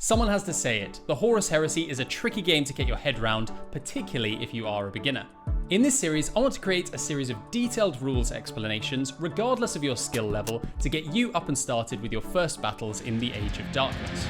Someone has to say it, the Horus Heresy is a tricky game to get your head round, particularly if you are a beginner. In this series, I want to create a series of detailed rules explanations, regardless of your skill level, to get you up and started with your first battles in the Age of Darkness.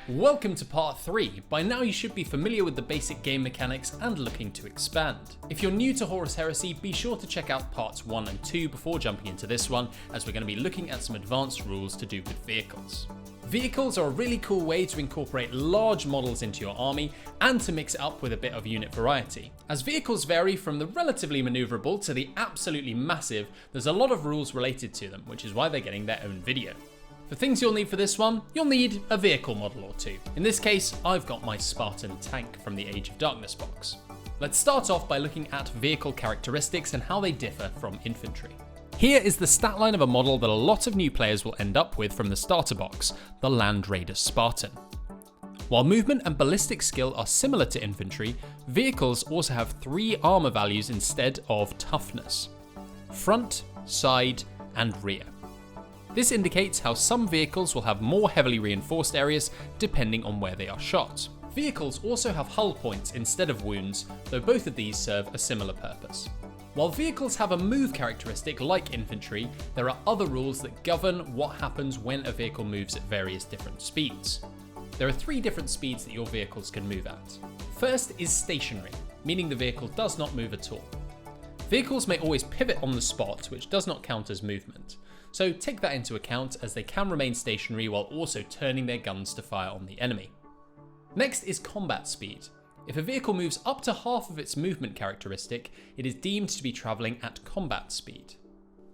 Welcome to part 3. By now you should be familiar with the basic game mechanics and looking to expand. If you're new to Horus Heresy, be sure to check out parts 1 and 2 before jumping into this one, as we're going to be looking at some advanced rules to do with vehicles. Vehicles are a really cool way to incorporate large models into your army and to mix it up with a bit of unit variety. As vehicles vary from the relatively manoeuvrable to the absolutely massive, there's a lot of rules related to them, which is why they're getting their own video. For things you'll need for this one, you'll need a vehicle model or two. In this case, I've got my Spartan tank from the Age of Darkness box. Let's start off by looking at vehicle characteristics and how they differ from infantry. Here is the stat line of a model that a lot of new players will end up with from the starter box, the Land Raider Spartan. While movement and ballistic skill are similar to infantry, vehicles also have 3 armor values instead of toughness: front, side, and rear. This indicates how some vehicles will have more heavily reinforced areas depending on where they are shot. Vehicles also have hull points instead of wounds, though both of these serve a similar purpose. While vehicles have a move characteristic like infantry, there are other rules that govern what happens when a vehicle moves at various different speeds. There are 3 different speeds that your vehicles can move at. First is stationary, meaning the vehicle does not move at all. Vehicles may always pivot on the spot, which does not count as movement. So take that into account, as they can remain stationary while also turning their guns to fire on the enemy. Next is combat speed. If a vehicle moves up to half of its movement characteristic, it is deemed to be travelling at combat speed.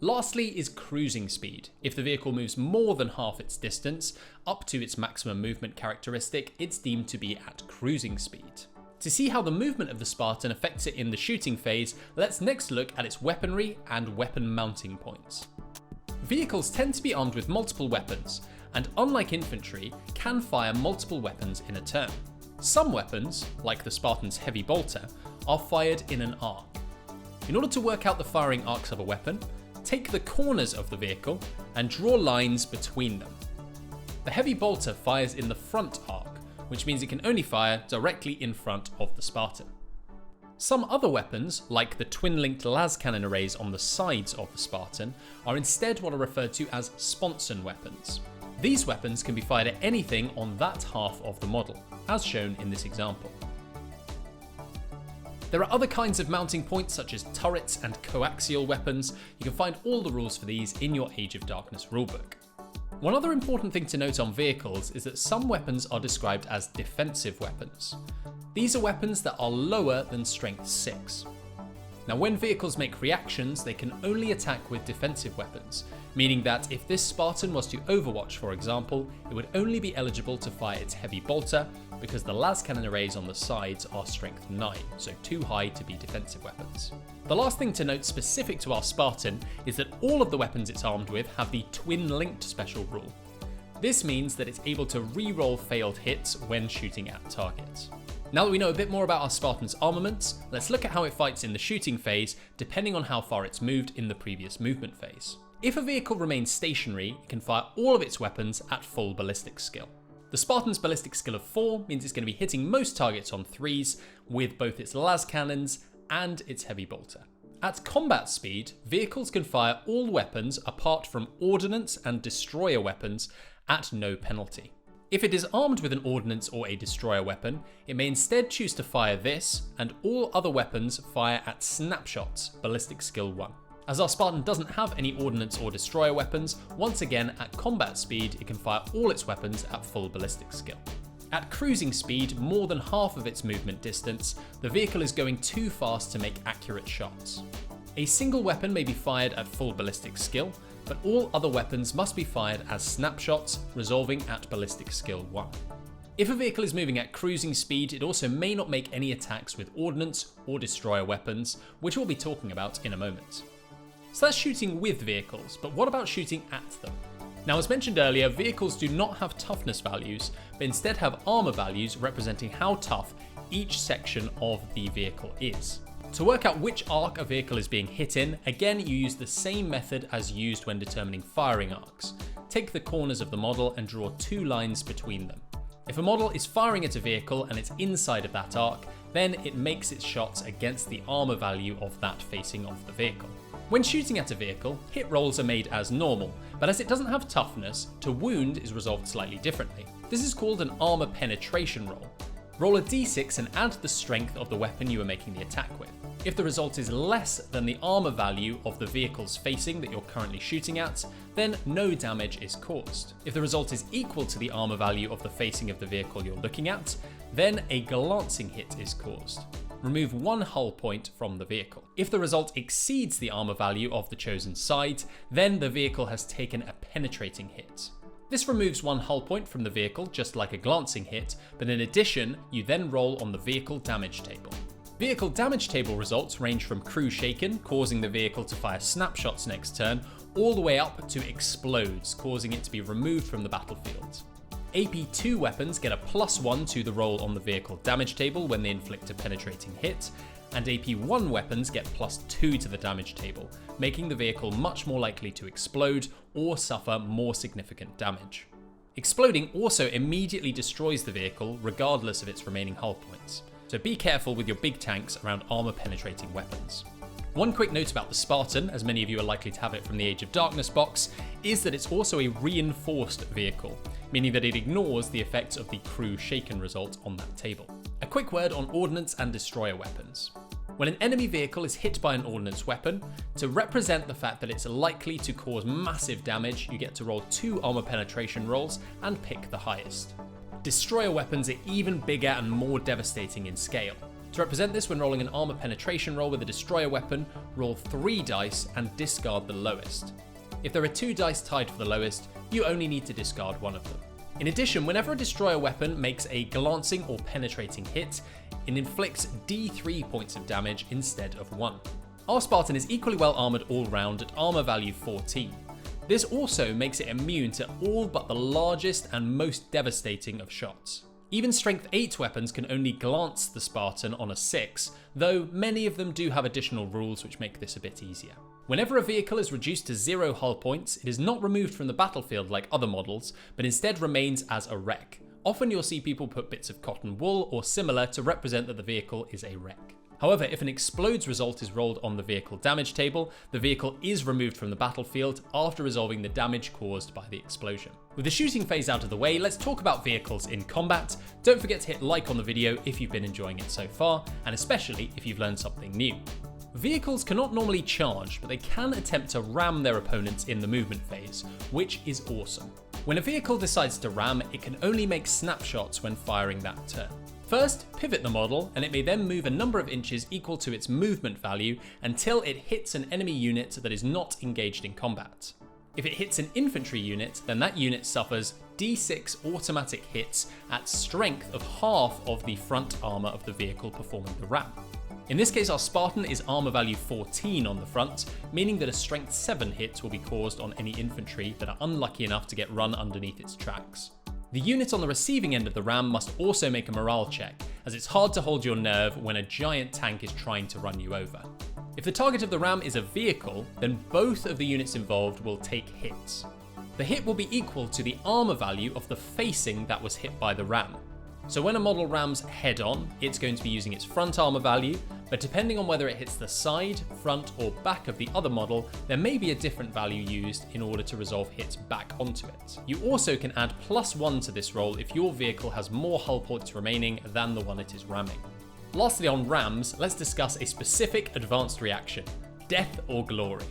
Lastly is cruising speed. If the vehicle moves more than half its distance, up to its maximum movement characteristic, it's deemed to be at cruising speed. To see how the movement of the Spartan affects it in the shooting phase, let's next look at its weaponry and weapon mounting points. Vehicles tend to be armed with multiple weapons, and unlike infantry, can fire multiple weapons in a turn. Some weapons, like the Spartan's heavy bolter, are fired in an arc. In order to work out the firing arcs of a weapon, take the corners of the vehicle and draw lines between them. The heavy bolter fires in the front arc, which means it can only fire directly in front of the Spartan. Some other weapons, like the twin-linked las cannon arrays on the sides of the Spartan, are instead what are referred to as sponson weapons. These weapons can be fired at anything on that half of the model, as shown in this example. There are other kinds of mounting points such as turrets and coaxial weapons. You can find all the rules for these in your Age of Darkness rulebook. One other important thing to note on vehicles is that some weapons are described as defensive weapons. These are weapons that are lower than strength 6. Now, when vehicles make reactions, they can only attack with defensive weapons, meaning that if this Spartan was to overwatch, for example, it would only be eligible to fire its heavy bolter because the las cannon arrays on the sides are strength 9, so too high to be defensive weapons. The last thing to note specific to our Spartan is that all of the weapons it's armed with have the twin-linked special rule. This means that it's able to re-roll failed hits when shooting at targets. Now that we know a bit more about our Spartan's armaments, let's look at how it fights in the shooting phase, depending on how far it's moved in the previous movement phase. If a vehicle remains stationary, it can fire all of its weapons at full ballistic skill. The Spartan's ballistic skill of 4 means it's going to be hitting most targets on 3s, with both its las cannons and its heavy bolter. At combat speed, vehicles can fire all weapons apart from ordnance and destroyer weapons at no penalty. If it is armed with an ordnance or a destroyer weapon, it may instead choose to fire this, and all other weapons fire at snapshots, ballistic skill 1. As our Spartan doesn't have any ordnance or destroyer weapons, once again at combat speed it can fire all its weapons at full ballistic skill. At cruising speed, more than half of its movement distance, the vehicle is going too fast to make accurate shots. A single weapon may be fired at full ballistic skill, but all other weapons must be fired as snapshots, resolving at ballistic skill 1. If a vehicle is moving at cruising speed, it also may not make any attacks with ordnance or destroyer weapons, which we'll be talking about in a moment. So that's shooting with vehicles, but what about shooting at them? Now, as mentioned earlier, vehicles do not have toughness values, but instead have armor values representing how tough each section of the vehicle is. To work out which arc a vehicle is being hit in, again you use the same method as used when determining firing arcs. Take the corners of the model and draw 2 lines between them. If a model is firing at a vehicle and it's inside of that arc, then it makes its shots against the armor value of that facing off the vehicle. When shooting at a vehicle, hit rolls are made as normal, but as it doesn't have toughness, to wound is resolved slightly differently. This is called an Armour Penetration roll. Roll a d6 and add the strength of the weapon you are making the attack with. If the result is less than the armor value of the vehicle's facing that you're currently shooting at, then no damage is caused. If the result is equal to the armor value of the facing of the vehicle you're looking at, then a glancing hit is caused. Remove 1 hull point from the vehicle. If the result exceeds the armor value of the chosen side, then the vehicle has taken a penetrating hit. This removes 1 hull point from the vehicle, just like a glancing hit, but in addition, you then roll on the vehicle damage table. Vehicle damage table results range from crew shaken, causing the vehicle to fire snapshots next turn, all the way up to explodes, causing it to be removed from the battlefield. AP2 weapons get a +1 to the roll on the vehicle damage table when they inflict a penetrating hit, and AP1 weapons get +2 to the damage table, making the vehicle much more likely to explode or suffer more significant damage. Exploding also immediately destroys the vehicle regardless of its remaining hull points, so be careful with your big tanks around armor penetrating weapons. One quick note about the Spartan, as many of you are likely to have it from the Age of Darkness box, is that it's also a reinforced vehicle, meaning that it ignores the effects of the crew shaken result on that table. A quick word on Ordnance and Destroyer weapons. When an enemy vehicle is hit by an Ordnance weapon, to represent the fact that it's likely to cause massive damage, you get to roll 2 armor penetration rolls and pick the highest. Destroyer weapons are even bigger and more devastating in scale. To represent this, when rolling an armor penetration roll with a destroyer weapon, roll 3 dice and discard the lowest. If there are 2 dice tied for the lowest, you only need to discard 1 of them. In addition, whenever a destroyer weapon makes a glancing or penetrating hit, it inflicts D3 points of damage instead of 1. Our Spartan is equally well armoured all round at armour value 14. This also makes it immune to all but the largest and most devastating of shots. Even Strength 8 weapons can only glance the Spartan on a 6, though many of them do have additional rules which make this a bit easier. Whenever a vehicle is reduced to 0 hull points, it is not removed from the battlefield like other models, but instead remains as a wreck. Often you'll see people put bits of cotton wool or similar to represent that the vehicle is a wreck. However, if an explodes result is rolled on the vehicle damage table, the vehicle is removed from the battlefield after resolving the damage caused by the explosion. With the shooting phase out of the way, let's talk about vehicles in combat. Don't forget to hit like on the video if you've been enjoying it so far, and especially if you've learned something new. Vehicles cannot normally charge, but they can attempt to ram their opponents in the movement phase, which is awesome. When a vehicle decides to ram, it can only make snapshots when firing that turn. First, pivot the model, and it may then move a number of inches equal to its movement value until it hits an enemy unit that is not engaged in combat. If it hits an infantry unit, then that unit suffers D6 automatic hits at strength of half of the front armor of the vehicle performing the ram. In this case, our Spartan is armor value 14 on the front, meaning that a strength 7 hit will be caused on any infantry that are unlucky enough to get run underneath its tracks. The unit on the receiving end of the ram must also make a morale check, as it's hard to hold your nerve when a giant tank is trying to run you over. If the target of the ram is a vehicle, then both of the units involved will take hits. The hit will be equal to the armor value of the facing that was hit by the ram. So when a model rams head on, it's going to be using its front armor value, but depending on whether it hits the side, front, or back of the other model, there may be a different value used in order to resolve hits back onto it. You also can add +1 to this roll if your vehicle has more hull points remaining than the one it is ramming. Lastly, on rams, let's discuss a specific advanced reaction, death or glory,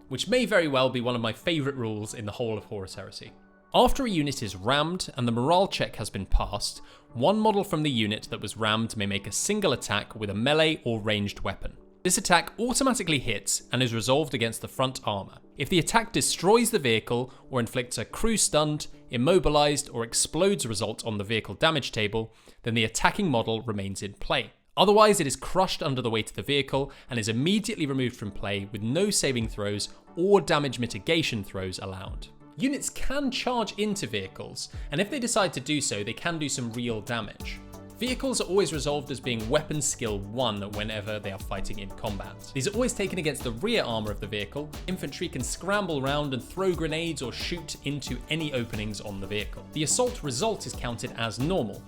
which may very well be one of my favourite rules in the whole of Horus Heresy. After a unit is rammed and the morale check has been passed, one model from the unit that was rammed may make a single attack with a melee or ranged weapon. This attack automatically hits and is resolved against the front armor. If the attack destroys the vehicle or inflicts a crew stunned, immobilized, or explodes result on the vehicle damage table, then the attacking model remains in play. Otherwise, it is crushed under the weight of the vehicle and is immediately removed from play with no saving throws or damage mitigation throws allowed. Units can charge into vehicles, and if they decide to do so, they can do some real damage. Vehicles are always resolved as being weapon skill 1 whenever they are fighting in combat. These are always taken against the rear armour of the vehicle. Infantry can scramble around and throw grenades or shoot into any openings on the vehicle. The assault result is counted as normal,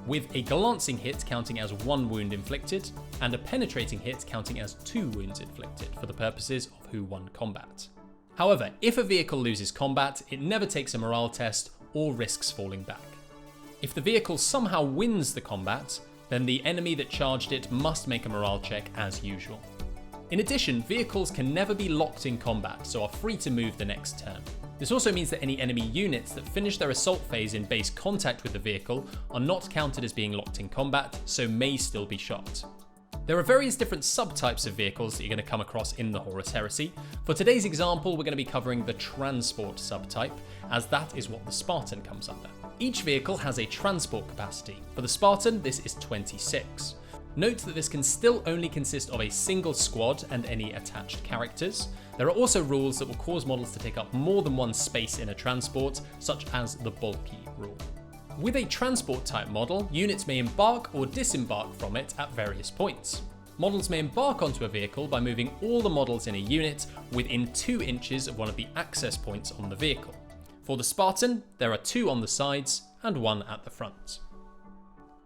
with a glancing hit counting as 1 wound inflicted, and a penetrating hit counting as 2 wounds inflicted for the purposes of who won combat. However, if a vehicle loses combat, it never takes a morale test or risks falling back. If the vehicle somehow wins the combat, then the enemy that charged it must make a morale check as usual. In addition, vehicles can never be locked in combat, so are free to move the next turn. This also means that any enemy units that finish their assault phase in base contact with the vehicle are not counted as being locked in combat, so may still be shot. There are various different subtypes of vehicles that you're going to come across in the Horus Heresy. For today's example, we're going to be covering the transport subtype, as that is what the Spartan comes under. Each vehicle has a transport capacity. For the Spartan, this is 26. Note that this can still only consist of a single squad and any attached characters. There are also rules that will cause models to take up more than one space in a transport, such as the bulky rule. With a transport type model, units may embark or disembark from it at various points. Models may embark onto a vehicle by moving all the models in a unit within 2 inches of one of the access points on the vehicle. For the Spartan, there are 2 on the sides and 1 at the front.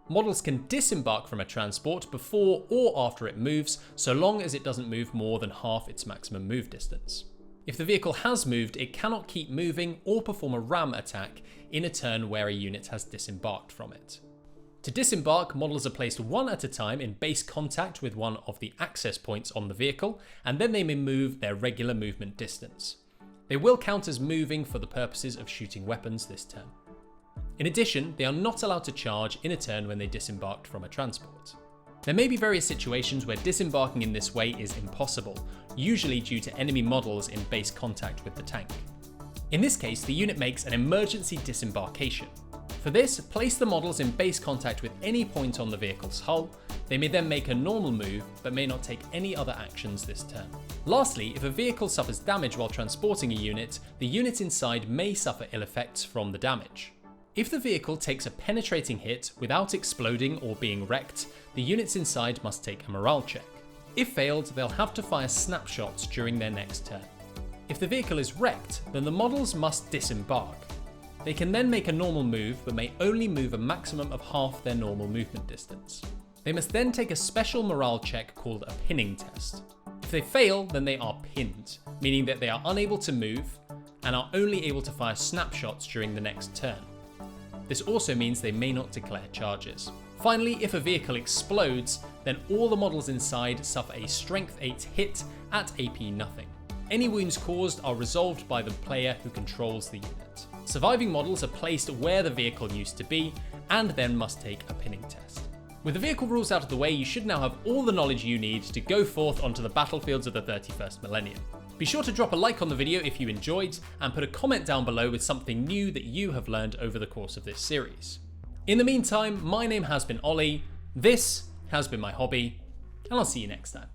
Models can disembark from a transport before or after it moves, so long as it doesn't move more than half its maximum move distance. If the vehicle has moved, it cannot keep moving or perform a ram attack in a turn where a unit has disembarked from it. To disembark, models are placed 1 at a time in base contact with one of the access points on the vehicle, and then they may move their regular movement distance. They will count as moving for the purposes of shooting weapons this turn. In addition, they are not allowed to charge in a turn when they disembarked from a transport. There may be various situations where disembarking in this way is impossible, usually due to enemy models in base contact with the tank. In this case, the unit makes an emergency disembarkation. For this, place the models in base contact with any point on the vehicle's hull. They may then make a normal move, but may not take any other actions this turn. Lastly, if a vehicle suffers damage while transporting a unit, the unit inside may suffer ill effects from the damage. If the vehicle takes a penetrating hit without exploding or being wrecked, the units inside must take a morale check. If failed, they'll have to fire snapshots during their next turn. If the vehicle is wrecked, then the models must disembark. They can then make a normal move, but may only move a maximum of half their normal movement distance. They must then take a special morale check called a pinning test. If they fail, then they are pinned, meaning that they are unable to move and are only able to fire snapshots during the next turn. This also means they may not declare charges. Finally, if a vehicle explodes, then all the models inside suffer a Strength 8 hit at AP nothing. Any wounds caused are resolved by the player who controls the unit. Surviving models are placed where the vehicle used to be and then must take a pinning test. With the vehicle rules out of the way, you should now have all the knowledge you need to go forth onto the battlefields of the 31st millennium. Be sure to drop a like on the video if you enjoyed, and put a comment down below with something new that you have learned over the course of this series. In the meantime, my name has been Ollie, this has been my hobby, and I'll see you next time.